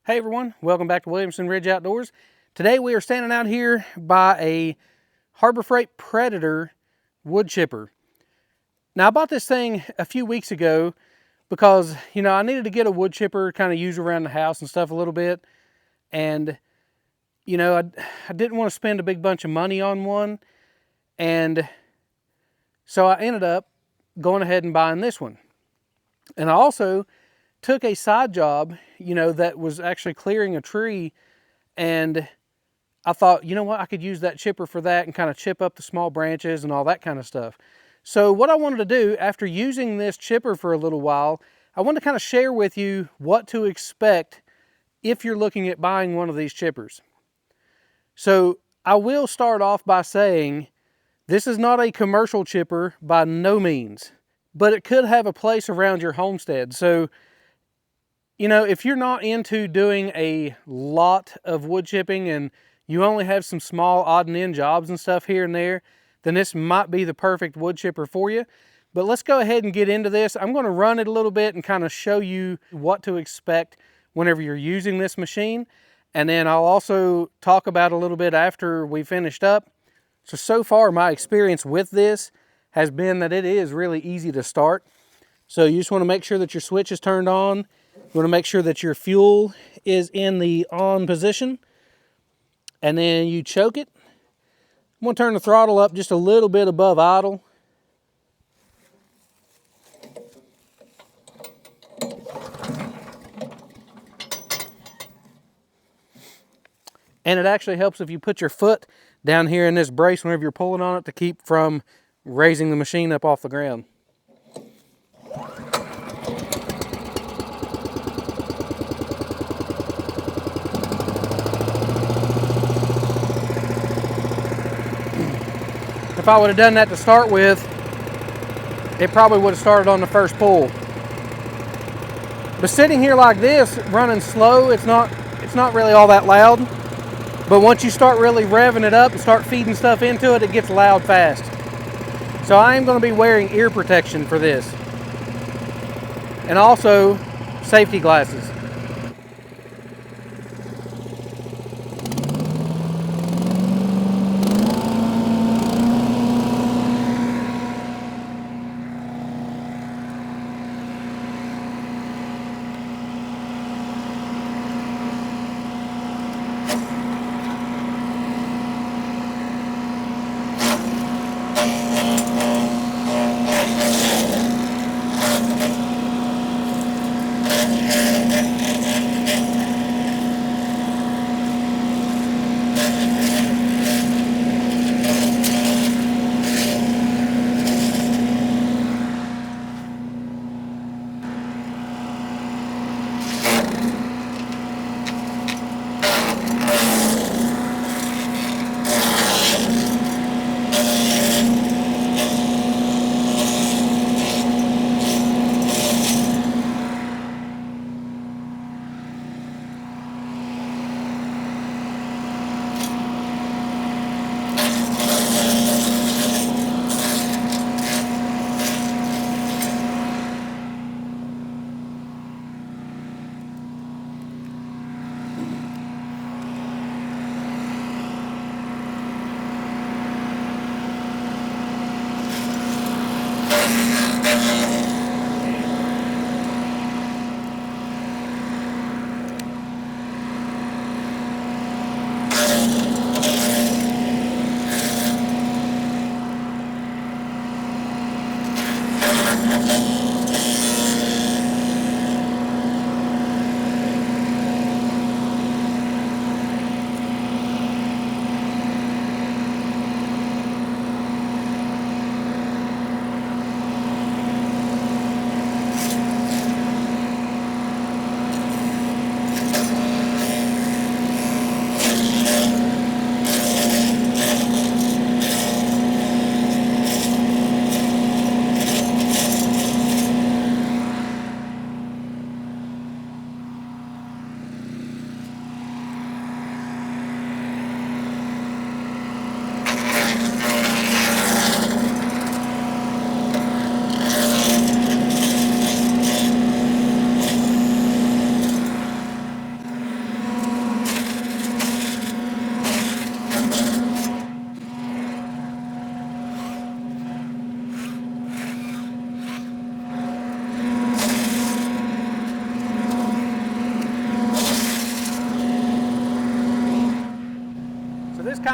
Hey everyone, welcome back to Williamson Ridge Outdoors. Today we are standing out here by a Harbor Freight Predator wood chipper. Now I bought this thing a few weeks ago because, I needed to get a wood chipper kind of use around the house and stuff a little bit. And, I didn't want to spend a big bunch of money on one. And so I ended up going ahead and buying this one. And I also took a side job, that was actually clearing a tree, and I thought, what, I could use that chipper for that and kind of chip up the small branches and all that kind of stuff. So what I wanted to do after using this chipper for a little while, I wanted to kind of share with you what to expect if you're looking at buying one of these chippers. So I will start off by saying this is not a commercial chipper by no means, but it could have a place around your homestead. So if you're not into doing a lot of wood chipping and you only have some small odd and end jobs and stuff here and there, then this might be the perfect wood chipper for you. But let's go ahead and get into this. I'm going to run it a little bit and kind of show you what to expect whenever you're using this machine. And then I'll also talk about it a little bit after we finished up. So far my experience with this has been that it is really easy to start. So you just want to make sure that your switch is turned on. You want to make sure that your fuel is in the on position, and then you choke it. I'm going to turn the throttle up just a little bit above idle. And it actually helps if you put your foot down here in this brace whenever you're pulling on it to keep from raising the machine up off the ground. If I would have done that to start with, it probably would have started on the first pull. But sitting here like this, running slow, it's not really all that loud. But once you start really revving it up and start feeding stuff into it, it gets loud fast. So I am going to be wearing ear protection for this. And also safety glasses.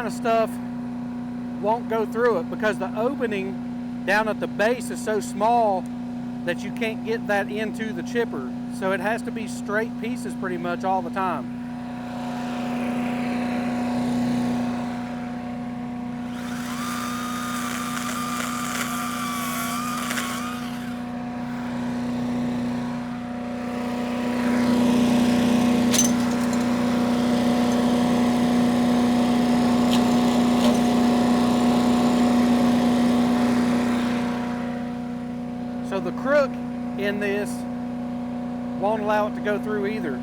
kind of stuff won't go through it because the opening down at the base is so small that you can't get that into the chipper. So it has to be straight pieces pretty much all the time. So the crook in this won't allow it to go through either.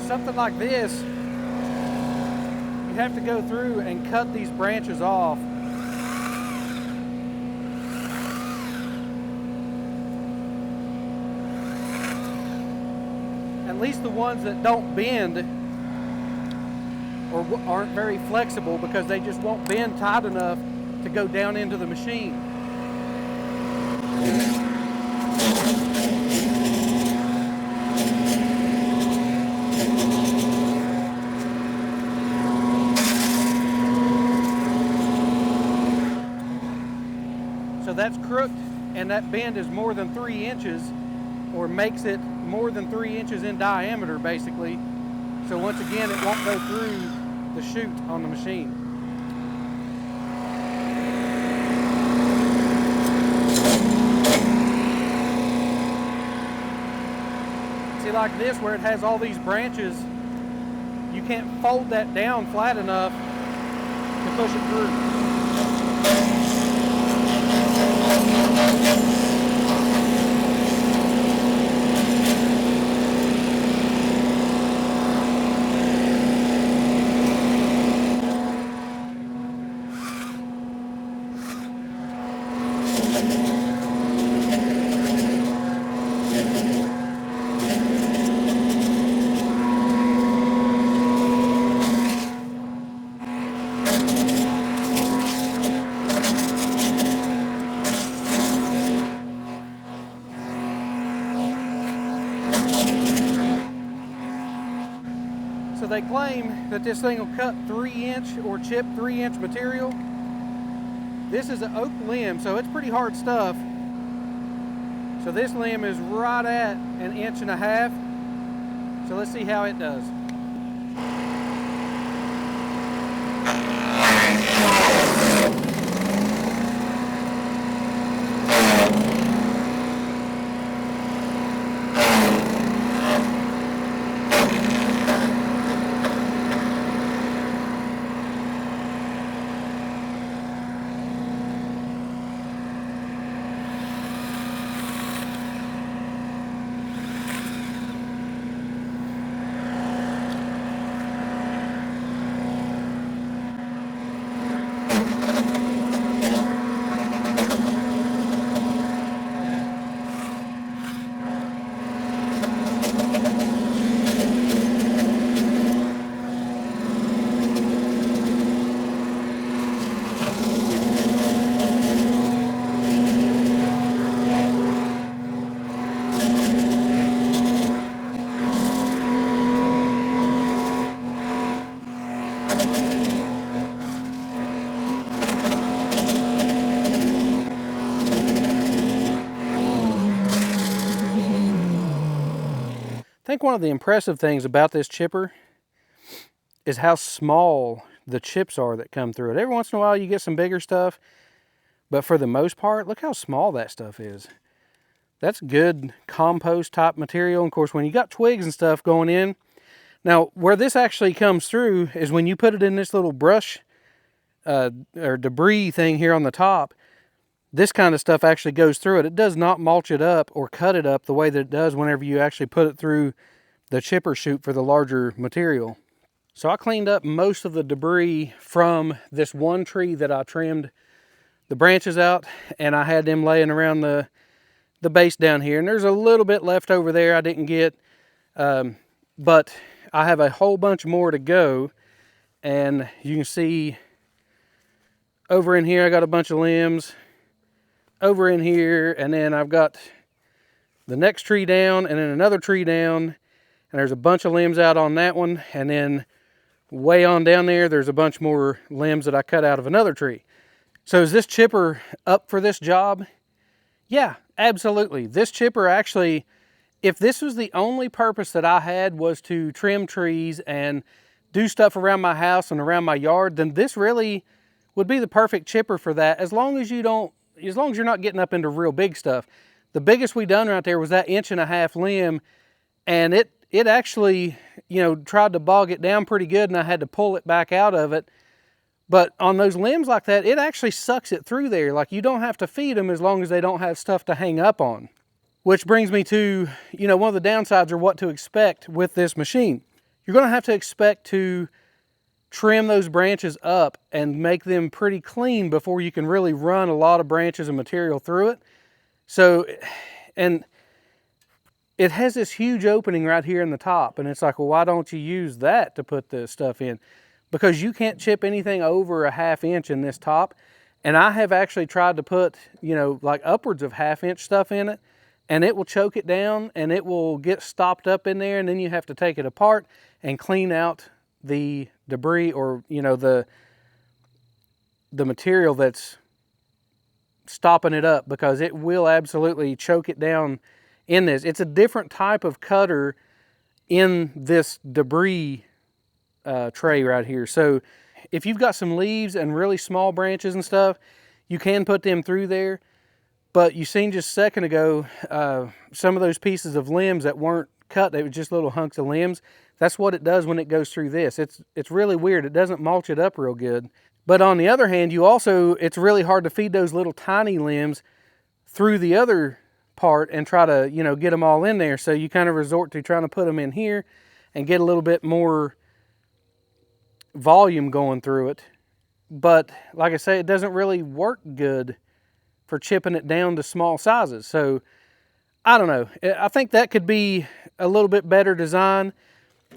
Something like this, you have to go through and cut these branches off. At least the ones that don't bend or aren't very flexible, because they just won't bend tight enough to go down into the machine. So that's crooked, and that bend is more than 3 inches, or makes it more than 3 inches in diameter, basically. So once again, it won't go through the chute on the machine. See, like this, where it has all these branches, you can't fold that down flat enough to push it through. So they claim that this thing will cut 3-inch or chip 3-inch material. This is an oak limb, so it's pretty hard stuff. So this limb is right at 1.5 inches. So let's see how it does. I think one of the impressive things about this chipper is how small the chips are that come through it. Every once in a while you get some bigger stuff, but for the most part, look how small that stuff is. That's good compost type material. And of course, when you got twigs and stuff going in, now where this actually comes through is when you put it in this little brush or debris thing here on the top. This kind of stuff actually goes through it. It does not mulch it up or cut it up the way that it does whenever you actually put it through the chipper chute for the larger material. So I cleaned up most of the debris from this one tree that I trimmed the branches out, and I had them laying around the base down here. And there's a little bit left over there I didn't get, but I have a whole bunch more to go. And you can see over in here I got a bunch of limbs. Over in here, and then I've got the next tree down, and then another tree down, and there's a bunch of limbs out on that one, and then way on down there, there's a bunch more limbs that I cut out of another tree. So is this chipper up for this job? Yeah, absolutely. This chipper actually, if this was the only purpose that I had was to trim trees and do stuff around my house and around my yard, then this really would be the perfect chipper for that, as long as you're not getting up into real big stuff. The biggest we done right there was that 1.5-inch limb, and it actually, you know, tried to bog it down pretty good, and I had to pull it back out of it. But on those limbs like that, it actually sucks it through there. Like, you don't have to feed them as long as they don't have stuff to hang up on. Which brings me to, you know, one of the downsides or what to expect with this machine. You're going to have to expect to trim those branches up and make them pretty clean before you can really run a lot of branches and material through it. So, and it has this huge opening right here in the top, and it's like, well, why don't you use that to put the stuff in? Because you can't chip anything over a 1/2 inch in this top. And I have actually tried to put, you know, like upwards of 1/2 inch stuff in it, and it will choke it down and it will get stopped up in there, and then you have to take it apart and clean out the debris, or, you know, the material that's stopping it up, because it will absolutely choke it down in this. It's a different type of cutter in this debris tray right here. So if you've got some leaves and really small branches and stuff, you can put them through there. But you seen just a second ago, some of those pieces of limbs that weren't cut, they were just little hunks of limbs. That's what it does when it goes through this. It's really weird. It doesn't mulch it up real good. But on the other hand, it's really hard to feed those little tiny limbs through the other part and try to, you know, get them all in there. So you kind of resort to trying to put them in here and get a little bit more volume going through it. But like I say, it doesn't really work good for chipping it down to small sizes. So I don't know. I think that could be a little bit better design.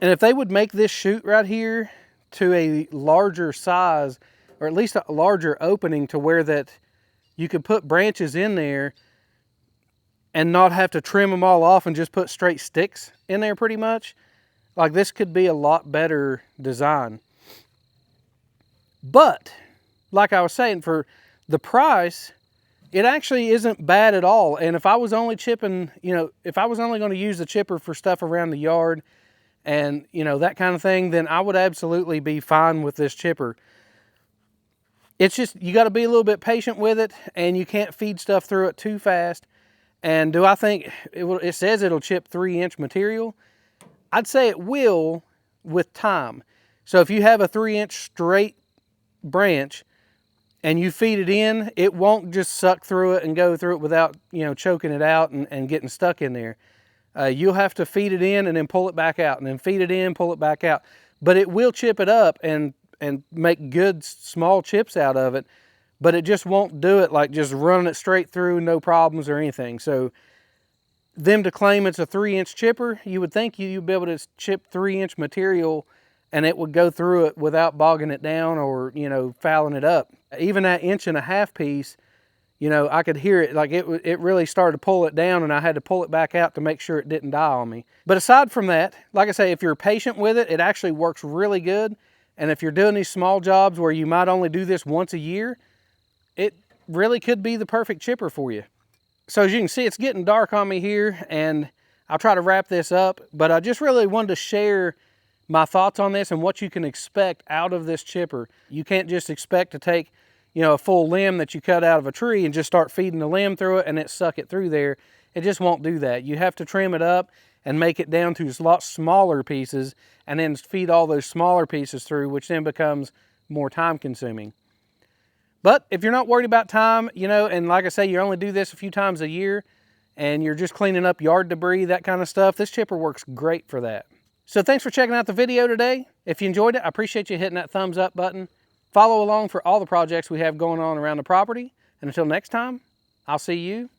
And if they would make this chute right here to a larger size, or at least a larger opening to where that you could put branches in there and not have to trim them all off and just put straight sticks in there pretty much, like, this could be a lot better design. But like I was saying, for the price, it actually isn't bad at all. And if I was only chipping, you know, if I was only going to use the chipper for stuff around the yard and, you know, that kind of thing, then I would absolutely be fine with this chipper. It's just, you got to be a little bit patient with it, and you can't feed stuff through it too fast. And do I think it says it'll chip 3-inch material? I'd say it will with time. So if you have a 3-inch straight branch and you feed it in, it won't just suck through it and go through it without, you know, choking it out and getting stuck in there. You'll have to feed it in and then pull it back out, and then feed it in, pull it back out. But it will chip it up and make good small chips out of it, but it just won't do it like just running it straight through, no problems or anything. So them to claim it's a 3-inch chipper, you would think you'd be able to chip 3-inch material and it would go through it without bogging it down or, you know, fouling it up. Even that 1.5 inch piece, you know, I could hear it, like it really started to pull it down, and I had to pull it back out to make sure it didn't die on me. But aside from that, like I say, if you're patient with it, it actually works really good. And if you're doing these small jobs where you might only do this once a year, it really could be the perfect chipper for you. So as you can see, it's getting dark on me here, and I'll try to wrap this up, but I just really wanted to share my thoughts on this and what you can expect out of this chipper. You can't just expect to take, you know, a full limb that you cut out of a tree and just start feeding the limb through it and it suck it through there. It just won't do that. You have to trim it up and make it down to a lot smaller pieces and then feed all those smaller pieces through, which then becomes more time consuming. But if you're not worried about time, you know, and like I say, you only do this a few times a year and you're just cleaning up yard debris, that kind of stuff, this chipper works great for that. So thanks for checking out the video today. If you enjoyed it, I appreciate you hitting that thumbs up button. Follow along for all the projects we have going on around the property. And until next time, I'll see you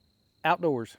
outdoors.